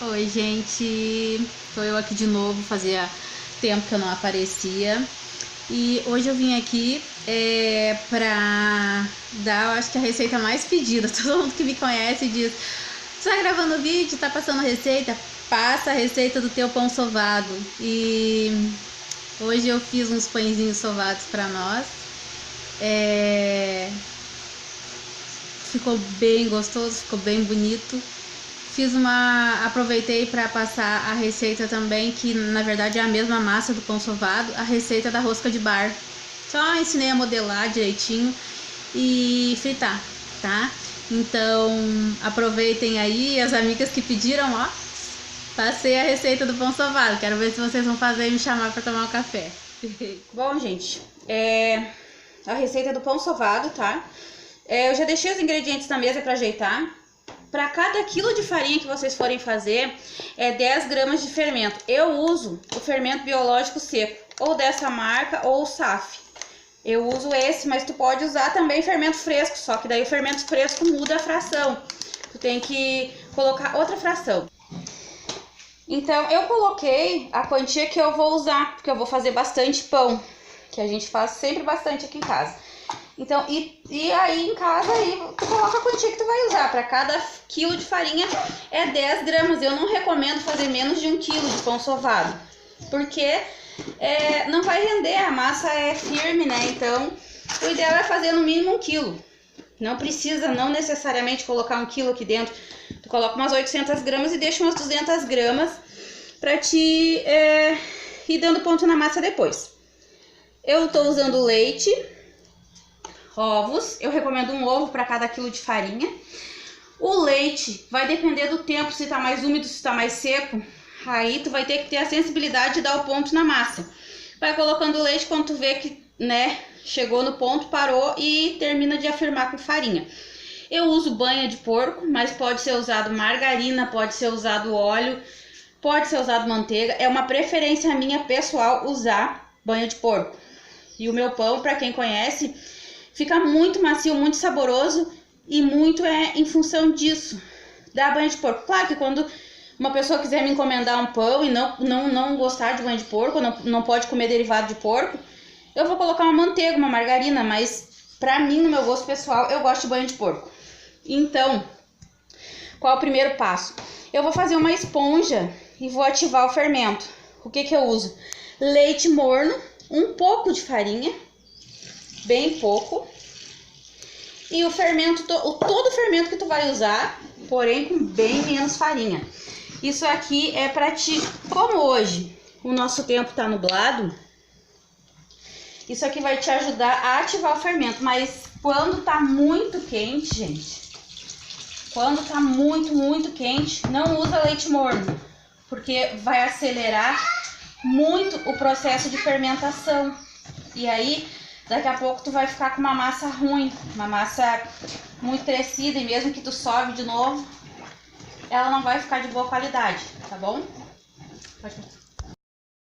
Oi, gente, tô eu aqui de novo, fazia tempo que eu não aparecia. E hoje eu vim aqui pra dar, eu acho que a receita mais pedida. Todo mundo que me conhece diz: tá gravando vídeo, tá passando receita? Passa a receita do teu pão sovado. E hoje eu fiz uns pãezinhos sovados pra nós. Ficou bem gostoso, ficou bem bonito. Aproveitei para passar a receita também, que na verdade é a mesma massa do pão sovado, a receita da rosca de bar. Só ensinei a modelar direitinho e fritar, tá? Então aproveitem aí, as amigas que pediram, ó, passei a receita do pão sovado. Quero ver se vocês vão fazer e me chamar para tomar um café. Bom, gente, a receita do pão sovado, tá? Eu já deixei os ingredientes na mesa para ajeitar. Para cada quilo de farinha que vocês forem fazer, 10 gramas de fermento. Eu uso o fermento biológico seco, ou dessa marca, ou o SAF. Eu uso esse, mas tu pode usar também fermento fresco, só que daí o fermento fresco muda a fração. Tu tem que colocar outra fração. Então, eu coloquei a quantia que eu vou usar, porque eu vou fazer bastante pão, que a gente faz sempre bastante aqui em casa. Então, e aí em casa, aí tu coloca a quantia que tu vai usar. Para cada quilo de farinha é 10 gramas. Eu não recomendo fazer menos de 1 quilo de pão sovado, porque não vai render, a massa é firme, né? Então, o ideal é fazer no mínimo 1 quilo. Não precisa, não necessariamente colocar 1 quilo aqui dentro. Tu coloca umas 800 gramas e deixa umas 200 gramas para te ir dando ponto na massa depois. Eu tô usando leite, ovos, eu recomendo um ovo para cada quilo de farinha. O leite vai depender do tempo, se tá mais úmido, se tá mais seco. Aí tu vai ter que ter a sensibilidade de dar o ponto na massa. Vai colocando o leite quando tu vê que, né, chegou no ponto, parou e termina de afirmar com farinha. Eu uso banha de porco, mas pode ser usado margarina, pode ser usado óleo, pode ser usado manteiga. É uma preferência minha pessoal usar banha de porco. E o meu pão, para quem conhece, fica muito macio, muito saboroso e muito em função disso, da banha de porco. Claro que quando uma pessoa quiser me encomendar um pão e não gostar de banha de porco, não pode comer derivado de porco, eu vou colocar uma manteiga, uma margarina, mas pra mim, no meu gosto pessoal, eu gosto de banha de porco. Então, qual é o primeiro passo? Eu vou fazer uma esponja e vou ativar o fermento. O que eu uso? Leite morno, um pouco de farinha, bem pouco, e o fermento, todo o fermento que tu vai usar, porém com bem menos farinha. Isso aqui é pra ti, como hoje o nosso tempo tá nublado, isso aqui vai te ajudar a ativar o fermento. Mas quando tá muito quente, gente, quando tá muito quente, não usa leite morno, porque vai acelerar muito o processo de fermentação. E aí, daqui a pouco tu vai ficar com uma massa ruim, uma massa muito crescida, e mesmo que tu sove de novo, ela não vai ficar de boa qualidade, tá bom?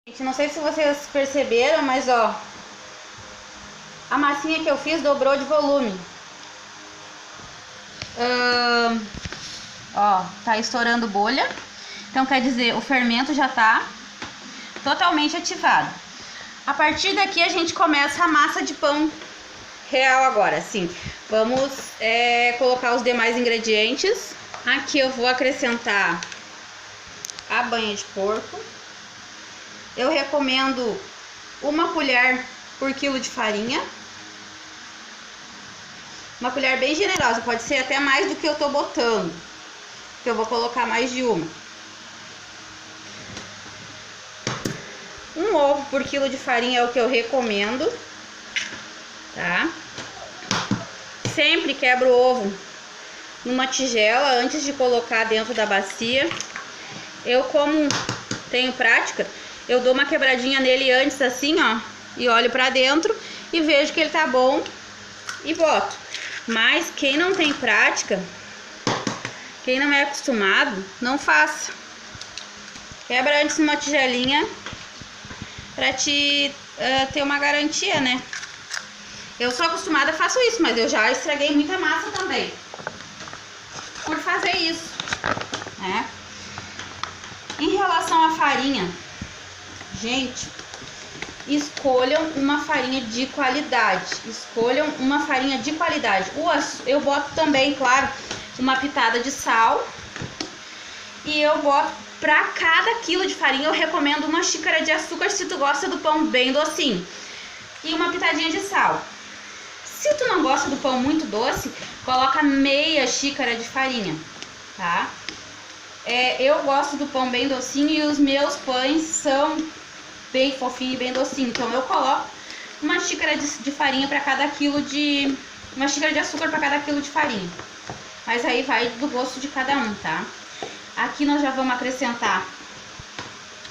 Gente, não sei se vocês perceberam, mas ó, a massinha que eu fiz dobrou de volume. Ó, tá estourando bolha. Então quer dizer, o fermento já tá totalmente ativado. A partir daqui a gente começa a massa de pão real agora, sim. Vamos colocar os demais ingredientes. Aqui eu vou acrescentar a banha de porco. Eu recomendo 1 colher por quilo de farinha. Uma colher bem generosa, pode ser até mais do que eu tô botando, porque eu vou colocar mais de uma. 1 ovo por quilo de farinha é o que eu recomendo, tá? Sempre quebro o ovo numa tigela antes de colocar dentro da bacia. Eu, como tenho prática, eu dou uma quebradinha nele antes assim, ó, e olho pra dentro e vejo que ele tá bom e boto. Mas quem não tem prática, quem não é acostumado, não faça. Quebra antes numa tigelinha pra te ter uma garantia, né? Eu sou acostumada, faço isso, mas eu já estraguei muita massa também por fazer isso, né? a farinha, gente, escolham uma farinha de qualidade. Escolham uma farinha de qualidade. Eu boto também, claro, uma pitada de sal. E eu boto para cada quilo de farinha, eu recomendo uma xícara de açúcar se tu gosta do pão bem docinho. E uma pitadinha de sal. Se tu não gosta do pão muito doce, coloca meia xícara de farinha, tá? Eu gosto do pão bem docinho e os meus pães são bem fofinho e bem docinho. Então eu coloco uma xícara de farinha para cada quilo de... uma xícara de açúcar para cada quilo de farinha. Mas aí vai do gosto de cada um, tá? Aqui nós já vamos acrescentar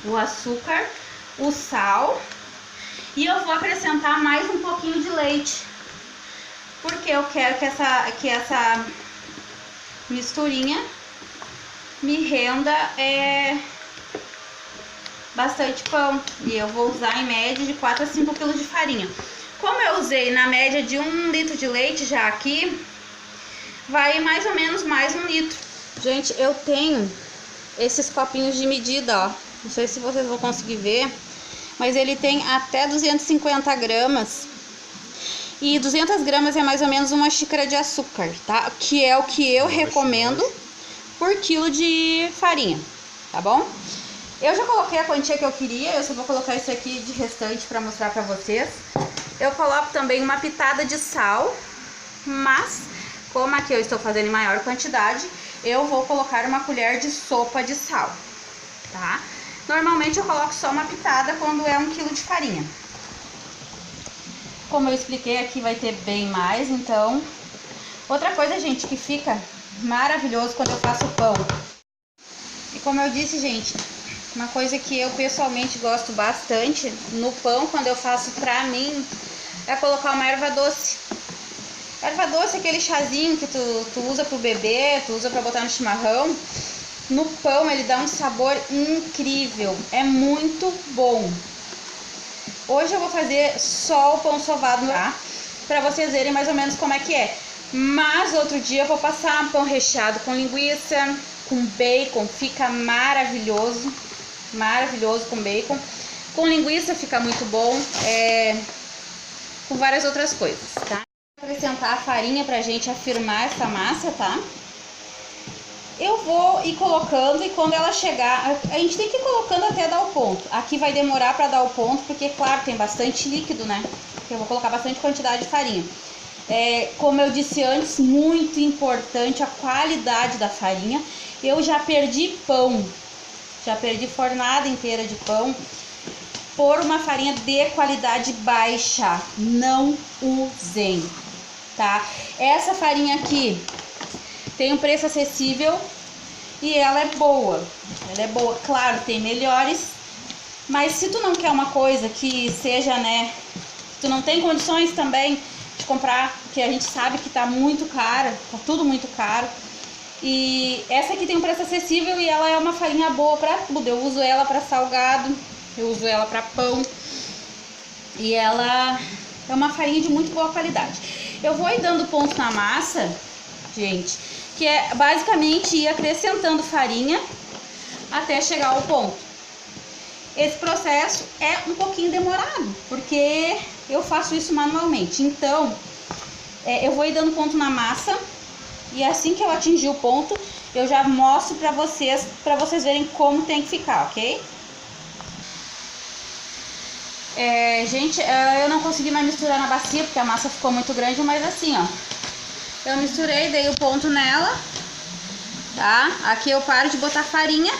o açúcar, o sal e eu vou acrescentar mais um pouquinho de leite. Porque eu quero que essa misturinha me renda bastante pão. E eu vou usar em média de 4 a 5 kg de farinha. Como eu usei na média de 1 litro de leite já aqui, vai mais ou menos mais 1 litro. Gente, eu tenho esses copinhos de medida, ó. Não sei se vocês vão conseguir ver, mas ele tem até 250 gramas. E 200 gramas é mais ou menos uma xícara de açúcar, tá? Que é o que eu recomendo por quilo de farinha, tá bom? Eu já coloquei a quantia que eu queria, eu só vou colocar isso aqui de restante pra mostrar pra vocês. Eu coloco também uma pitada de sal, mas como aqui eu estou fazendo em maior quantidade, eu vou colocar uma colher de sopa de sal, tá? Normalmente eu coloco só uma pitada quando é 1 kg de farinha. Como eu expliquei, aqui vai ter bem mais, então... Outra coisa, gente, que fica maravilhoso quando eu faço pão. E como eu disse, gente, uma coisa que eu pessoalmente gosto bastante no pão, quando eu faço pra mim, é colocar uma erva doce. Erva doce é aquele chazinho que tu usa pro bebê, tu usa pra botar no chimarrão. No pão ele dá um sabor incrível, é muito bom. Hoje eu vou fazer só o pão sovado, tá? Pra vocês verem mais ou menos como é que é. Mas outro dia eu vou passar pão recheado com linguiça, com bacon, fica maravilhoso. Maravilhoso com bacon. Com linguiça fica muito bom, com várias outras coisas, tá? Vou acrescentar a farinha pra gente afirmar essa massa, tá? Eu vou ir colocando e quando ela chegar, a gente tem que ir colocando até dar o ponto. Aqui vai demorar para dar o ponto, porque claro, tem bastante líquido, né? Eu vou colocar bastante quantidade de farinha. Como eu disse antes, muito importante a qualidade da farinha. Eu já perdi pão, já perdi fornada inteira de pão por uma farinha de qualidade baixa. Não usem, tá? Essa farinha aqui tem um preço acessível e ela é boa. Ela é boa, claro, tem melhores. Mas se tu não quer uma coisa que seja, né, tu não tem condições também de comprar, porque a gente sabe que tá muito cara, tá tudo muito caro. E essa aqui tem um preço acessível e ela é uma farinha boa pra tudo. Eu uso ela pra salgado, eu uso ela pra pão. E ela é uma farinha de muito boa qualidade. Eu vou ir dando ponto na massa, gente, que é basicamente ir acrescentando farinha até chegar ao ponto. Esse processo é um pouquinho demorado, porque eu faço isso manualmente. Então, eu vou ir dando ponto na massa e assim que eu atingir o ponto, eu já mostro pra vocês verem como tem que ficar, ok? Gente, eu não consegui mais misturar na bacia, porque a massa ficou muito grande, mas assim, ó. Eu misturei, dei o ponto nela, tá? Aqui eu paro de botar farinha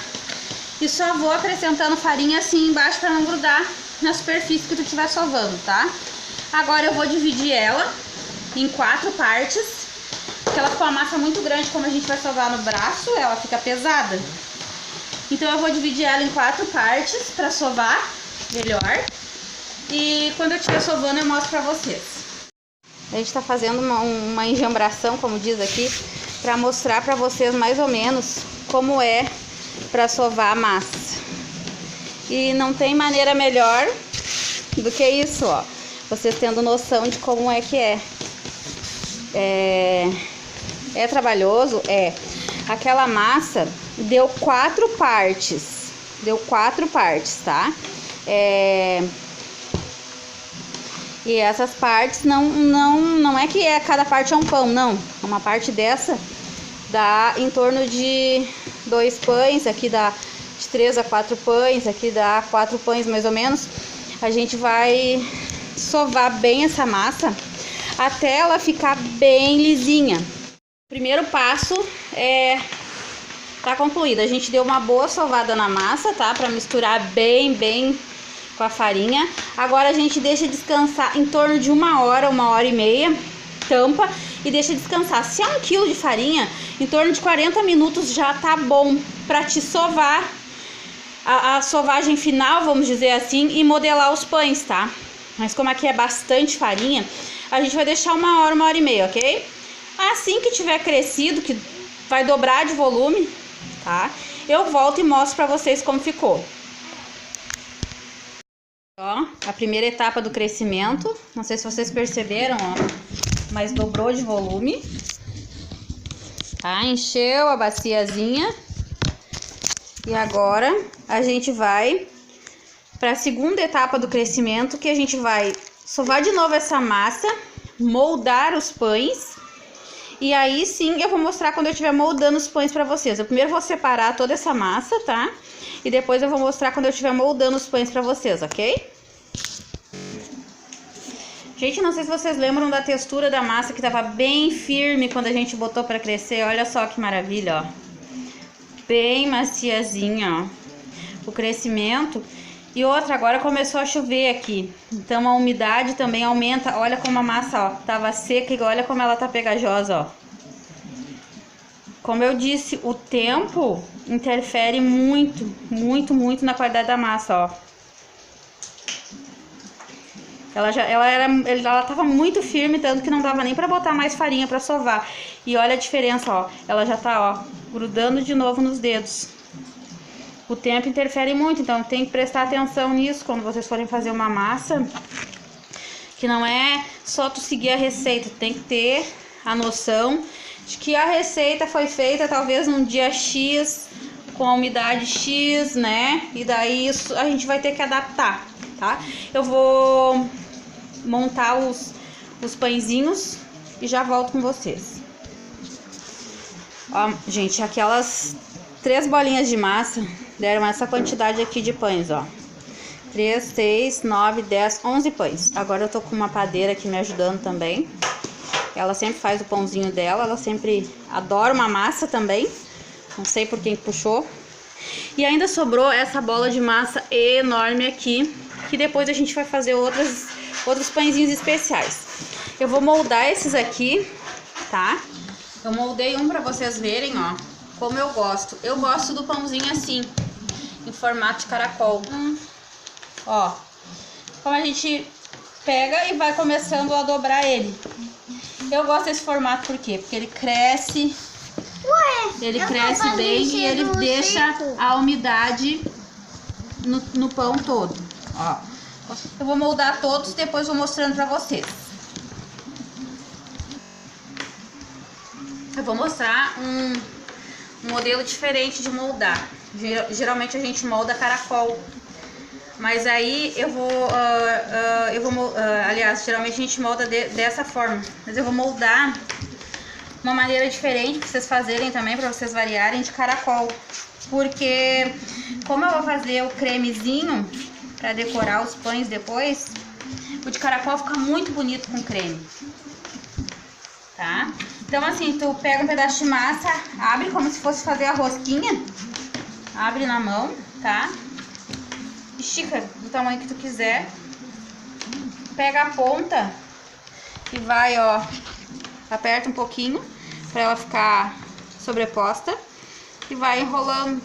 e só vou acrescentando farinha assim embaixo pra não grudar na superfície que tu estiver sovando, tá? Agora eu vou dividir ela em 4 partes, porque ela ficou uma massa muito grande, como a gente vai sovar no braço, ela fica pesada. Então eu vou dividir ela em 4 partes pra sovar melhor. E quando eu estiver sovando eu mostro pra vocês. A gente tá fazendo uma enjambração, como diz aqui, pra mostrar pra vocês mais ou menos como é pra sovar a massa. E não tem maneira melhor do que isso, ó. Vocês tendo noção de como é que é. É trabalhoso? É. Aquela massa deu 4 partes. deu 4 partes, tá? E essas partes não é que cada parte é um pão, não. Uma parte dessa dá em torno de 2 pães, aqui dá de 3 a 4 pães, aqui dá 4 pães mais ou menos. A gente vai sovar bem essa massa até ela ficar bem lisinha. O primeiro passo tá concluído. A gente deu uma boa sovada na massa, tá? Pra misturar bem com a farinha. Agora a gente deixa descansar em torno de 1 hora e meia, tampa e deixa descansar. Se é 1 quilo de farinha, em torno de 40 minutos já tá bom pra te sovar a sovagem final, vamos dizer assim, e modelar os pães, tá? Mas como aqui é bastante farinha, a gente vai deixar 1 hora e meia, ok? Assim que tiver crescido, que vai dobrar de volume, tá? Eu volto e mostro pra vocês como ficou. Ó, a primeira etapa do crescimento, não sei se vocês perceberam, ó, mas dobrou de volume, tá? Encheu a baciazinha. E agora a gente vai para a segunda etapa do crescimento, que a gente vai sovar de novo essa massa, moldar os pães. E aí sim eu vou mostrar quando eu estiver moldando os pães para vocês. Eu primeiro vou separar toda essa massa, tá? E depois eu vou mostrar quando eu estiver moldando os pães para vocês, ok? Gente, não sei se vocês lembram da textura da massa, que tava bem firme quando a gente botou para crescer. Olha só que maravilha, ó. Bem maciazinha, ó. O crescimento. E outra, agora começou a chover aqui. Então a umidade também aumenta. Olha como a massa, ó, tava seca e olha como ela tá pegajosa, ó. Como eu disse, o tempo interfere muito na qualidade da massa, ó. Ela tava muito firme, tanto que não dava nem pra botar mais farinha pra sovar. E olha a diferença, ó. Ela já tá, ó, grudando de novo nos dedos. O tempo interfere muito, então tem que prestar atenção nisso quando vocês forem fazer uma massa. Que não é só tu seguir a receita, tem que ter a noção de que a receita foi feita talvez num dia X, com a umidade X, né? E daí isso a gente vai ter que adaptar, tá? Eu vou montar os pãezinhos e já volto com vocês. Ó, gente, aquelas 3 bolinhas de massa deram essa quantidade aqui de pães, ó. 3, 6, 9, 10, 11 pães. Agora eu tô com uma padeira aqui me ajudando também. Ela sempre faz o pãozinho dela, ela sempre adora uma massa também. Não sei por quem puxou. E ainda sobrou essa bola de massa enorme aqui, que depois a gente vai fazer outros pãezinhos especiais. Eu vou moldar esses aqui, tá? Eu moldei um pra vocês verem, ó, como eu gosto. Eu gosto do pãozinho assim, em formato de caracol. Ó, como a gente pega e vai começando a dobrar ele. Eu gosto desse formato por quê? Porque ele cresce, ele cresce bem e ele deixa a umidade no pão todo. Ó, eu vou moldar todos e depois vou mostrando pra vocês. Eu vou mostrar um modelo diferente de moldar. Geralmente a gente molda caracol, mas aí aliás, geralmente a gente molda dessa forma, mas eu vou moldar uma maneira diferente pra vocês fazerem também, pra vocês variarem, de caracol. Porque como eu vou fazer o cremezinho pra decorar os pães depois, o de caracol fica muito bonito com creme, tá? Então assim, tu pega um pedaço de massa, abre como se fosse fazer a rosquinha, abre na mão, tá? Estica do tamanho que tu quiser, pega a ponta e vai, ó, aperta um pouquinho pra ela ficar sobreposta e vai enrolando.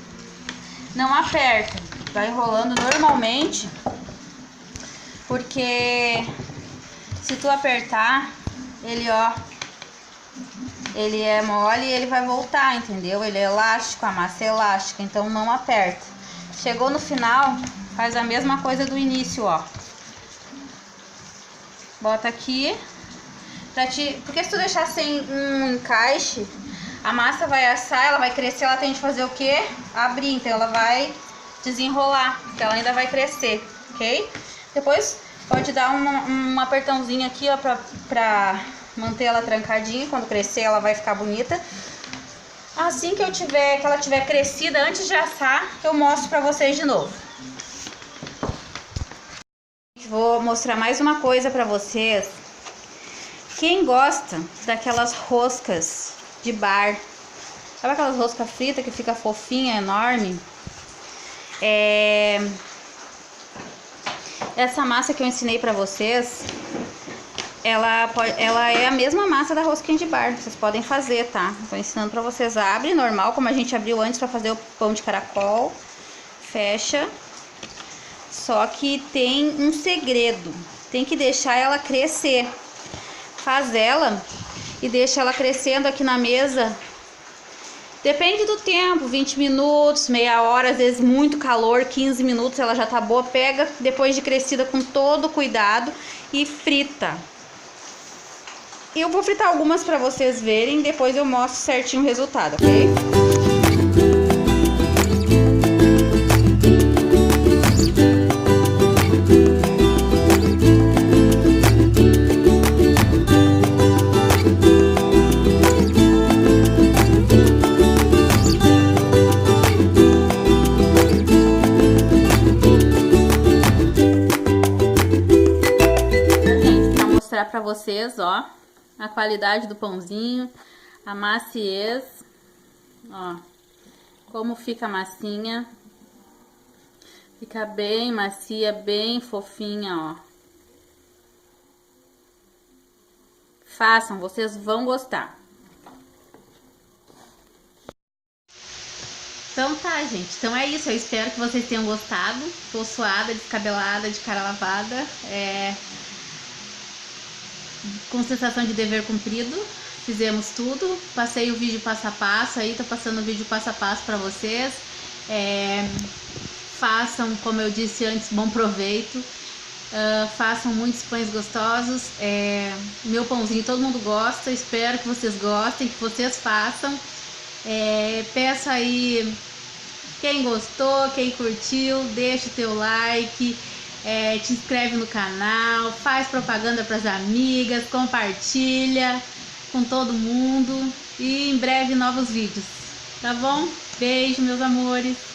Não aperta, vai enrolando normalmente, porque se tu apertar, ele, ó, ele é mole e ele vai voltar, entendeu? Ele é elástico, a massa é elástica, então não aperta. Chegou no final, faz a mesma coisa do início, ó. Bota aqui, porque se tu deixar sem um encaixe, a massa vai assar, ela vai crescer, ela tem que fazer o quê? Abrir, então ela vai desenrolar, porque ela ainda vai crescer, ok? Depois pode dar um apertãozinho aqui, ó, pra manter ela trancadinha. Quando crescer ela vai ficar bonita. Assim que ela tiver crescida, antes de assar, eu mostro pra vocês de novo. Vou mostrar mais uma coisa pra vocês. Quem gosta daquelas roscas de bar, sabe aquelas roscas fritas que fica fofinha, enorme? Essa massa que eu ensinei pra vocês, ela é a mesma massa da rosquinha de bar. Vocês podem fazer, tá? Tô ensinando pra vocês. Abre normal, como a gente abriu antes pra fazer o pão de caracol. Fecha. Só que tem um segredo. Tem que deixar ela crescer. Faz ela e deixa ela crescendo aqui na mesa. Depende do tempo, 20 minutos, meia hora, às vezes muito calor, 15 minutos ela já tá boa. Pega depois de crescida com todo cuidado e frita. Eu vou fritar algumas para vocês verem, depois eu mostro certinho o resultado, ok? Para vocês, ó, a qualidade do pãozinho, a maciez, ó, como fica a massinha, fica bem macia, bem fofinha, ó. Façam, vocês vão gostar. Então tá, gente, então é isso, eu espero que vocês tenham gostado. Tô suada, descabelada, de cara lavada, com sensação de dever cumprido. Fizemos tudo, passei o vídeo passo a passo aí, tô passando o vídeo passo a passo para vocês. Façam, como eu disse antes, bom proveito. Façam muitos pães gostosos. Meu pãozinho todo mundo gosta, espero que vocês gostem, que vocês façam. Peço aí, quem gostou, quem curtiu, deixa o teu like. Te inscreve no canal, faz propaganda para as amigas, compartilha com todo mundo e em breve novos vídeos, tá bom? Beijo, meus amores!